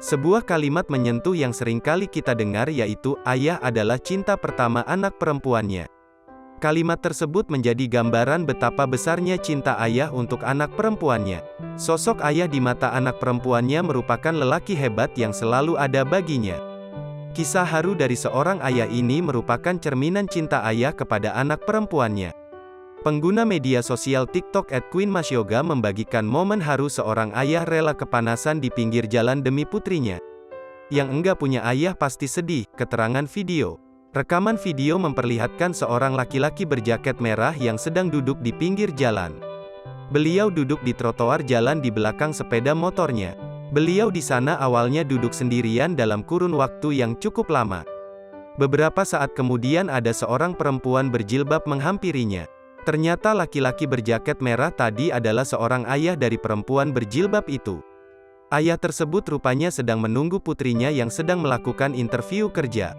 Sebuah kalimat menyentuh yang seringkali kita dengar yaitu, ayah adalah cinta pertama anak perempuannya. Kalimat tersebut menjadi gambaran betapa besarnya cinta ayah untuk anak perempuannya. Sosok ayah di mata anak perempuannya merupakan lelaki hebat yang selalu ada baginya. Kisah haru dari seorang ayah ini merupakan cerminan cinta ayah kepada anak perempuannya. Pengguna media sosial TikTok @queenmasyoga membagikan momen haru seorang ayah rela kepanasan di pinggir jalan demi putrinya. Yang enggak punya ayah pasti sedih, keterangan video. Rekaman video memperlihatkan seorang laki-laki berjaket merah yang sedang duduk di pinggir jalan. Beliau duduk di trotoar jalan di belakang sepeda motornya. Beliau di sana awalnya duduk sendirian dalam kurun waktu yang cukup lama. Beberapa saat kemudian ada seorang perempuan berjilbab menghampirinya. Ternyata laki-laki berjaket merah tadi adalah seorang ayah dari perempuan berjilbab itu. Ayah tersebut rupanya sedang menunggu putrinya yang sedang melakukan interview kerja.